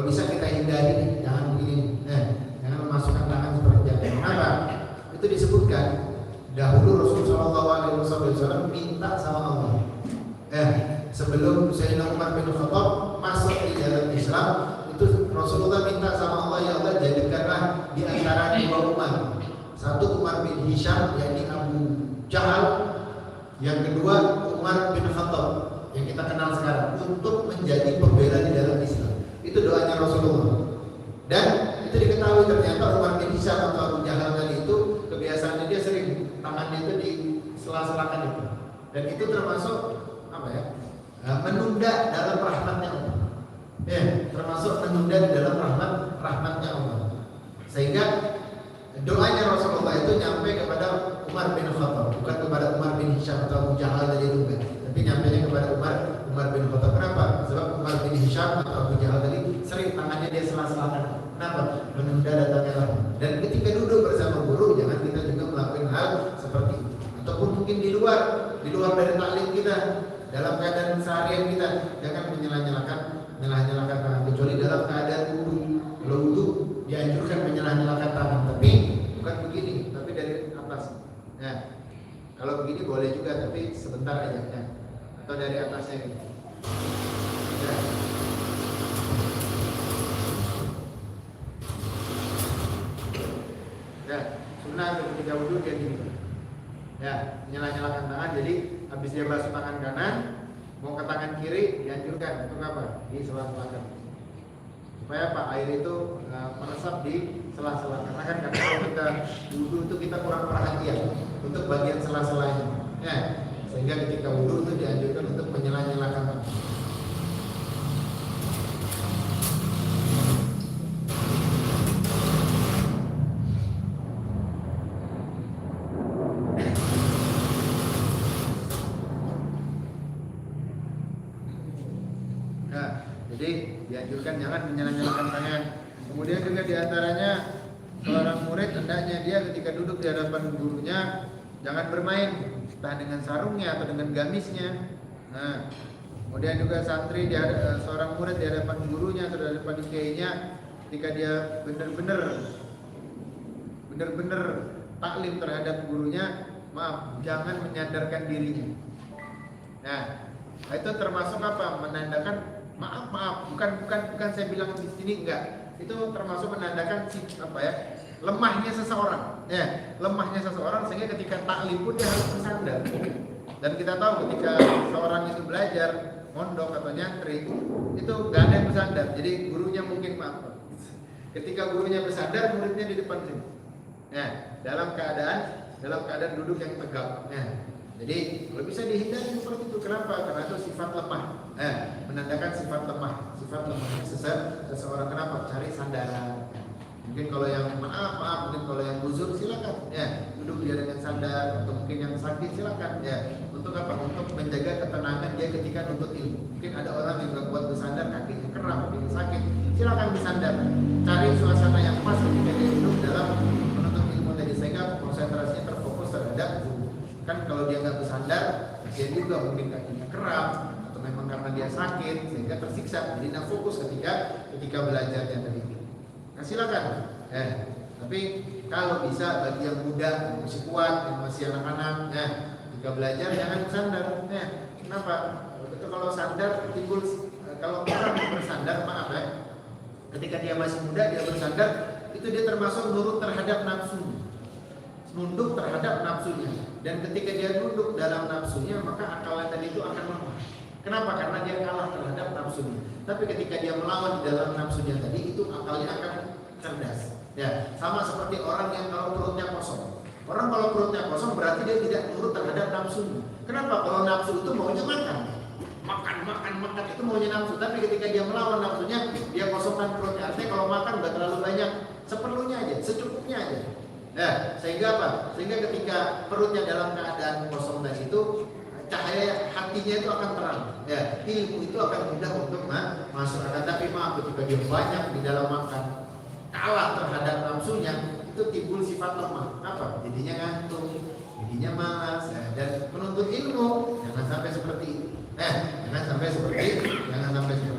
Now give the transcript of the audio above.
Kalau bisa kita hindari, jangan begini. Jangan memasukkan tangan seperti jari. Kenapa? Itu disebutkan dahulu Rasulullah SAW minta sama Allah. Sebelum Sayyidina Umar bin Khattab masuk di dalam Islam, itu Rasulullah minta sama Allah, ya Allah jadikanlah di antara dua Umar. Satu Umar bin Hisham, yakni Abu Jahal. Yang kedua Umar bin Khattab, yang kita kenal sekarang, untuk menjadi pembela di dalam Islam. Itu doanya Rasulullah. Dan itu diketahui ternyata Umar bin Hisham atau Abu Jahal tadi itu kebiasaannya dia sering tangannya itu di sela-selakan itu. Dan itu termasuk apa ya? Menunda dalam rahmatnya Allah. Termasuk menunda di dalam rahmatnya Allah. Sehingga doanya Rasulullah itu nyampe kepada Umar bin Khattab, bukan kepada Umar bin Hisham atau Abu Jahal tadi itu bukan. Tapi nyampenya kepada Umar bin Khattab. Kenapa? Sebab Umar bin Hisham atau Abu Jahal tadi sering tangannya dia sela-selakan. Kenapa? Menunda datangnya rahmat. Dan ketika duduk bersama guru, jangan kita juga melakukan hal seperti itu. Ataupun mungkin di luar dari taklim kita, dalam keadaan seharian kita, jangan menyela-nyalakan tangan, kecuali dalam keadaan wudu. Kalau wudu dianjurkan menyela-nyalakan tangan, tapi bukan begini, tapi dari atas. Kalau begini boleh juga, tapi sebentar aja, atau dari atasnya gitu. Sunnah ketika wudu dia gini. Nyala-nyalakan tangan. Jadi habis dia basuh tangan kanan, mau ke tangan kiri dianjurkan untuk apa? Di sela-selakan. Supaya apa? Air itu meresap di sela-sela. Karena kan kalau kita wudu itu kita kurang perhatian untuk bagian sela-selanya. Sehingga ketika wudu itu dianjurkan untuk menyela-nyalakan tangan. Jadi dianjurkan jangan menyala-nyalakan tangan. Kemudian juga diantaranya seorang murid hendaknya dia ketika duduk di hadapan gurunya jangan bermain entah dengan sarungnya atau dengan gamisnya. Kemudian juga santri seorang murid di hadapan gurunya atau di hadapan kiainya ketika dia benar-benar taklim terhadap gurunya, maaf, jangan menyadarkan dirinya. Itu termasuk apa? Menandakan maaf, bukan saya bilang di sini enggak. Itu termasuk menandakan lemahnya seseorang. Lemahnya seseorang sehingga ketika taklim pun dia harus bersandar. Dan kita tahu ketika seorang itu belajar mondok atau nyantri itu enggak ada yang bersandar. Jadi gurunya mungkin maaf. Ketika gurunya bersandar, muridnya di depan sini. Dalam keadaan duduk yang tegak. Jadi kalau bisa dihindari seperti itu. Kenapa? Karena itu sifat lemah. Menandakan sifat lemahnya seseorang. Kenapa? Cari sandaran. Mungkin kalau yang maaf, mungkin kalau yang uzur silakan. Duduk dia dengan sandar. Atau mungkin yang sakit silakan. Untuk apa? Untuk menjaga ketenangan dia ketika nuntut ilmu. Mungkin ada orang yang nggak kuat bersandar, kakinya kram, kakinya sakit. Silakan bersandar. Cari suasana yang pas ketika dia duduk dalam menuntut ilmu tadi sehingga konsentrasinya terfokus terhadap kan. Kalau dia nggak bersandar, dia juga mungkin kakinya kram atau memang karena dia sakit sehingga tersiksa, jadi nggak fokus ketika belajarnya tadi. Silakan. Tapi kalau bisa bagi yang muda, yang masih kuat, yang masih anak-anak, ketika belajar jangan bersandar. Kenapa? Itu kalau sandar timbul, kalau orang bersandar, maaf ketika dia masih muda dia bersandar, itu dia termasuk nurut terhadap nafsu, nunduk terhadap nafsunya. Dan ketika dia duduk dalam nafsunya, maka akalnya tadi itu akan lemah. Kenapa? Karena dia kalah terhadap nafsunya. Tapi ketika dia melawan di dalam nafsunya tadi, itu akalnya akan cerdas. Sama seperti orang yang kalau perutnya kosong. Orang kalau perutnya kosong berarti dia tidak nurut terhadap nafsunya. Kenapa? Kalau nafsu itu maunya makan itu maunya nafsu. Tapi ketika dia melawan nafsunya, dia kosongkan perutnya. Artinya kalau makan nggak terlalu banyak, seperlunya aja, secukupnya aja. Sehingga apa? Sehingga ketika perutnya dalam keadaan kosong tadi itu, cahaya hatinya itu akan terang. Ilmu itu akan mudah untuk masuk. Tapi maaf, ketika dia banyak di dalam makan, kalah terhadap nafsunya, itu timbul sifat lemah. Apa? Jadinya ngantuk, jadinya malas. Dan menuntut ilmu jangan sampai seperti itu. Jangan sampai seperti itu.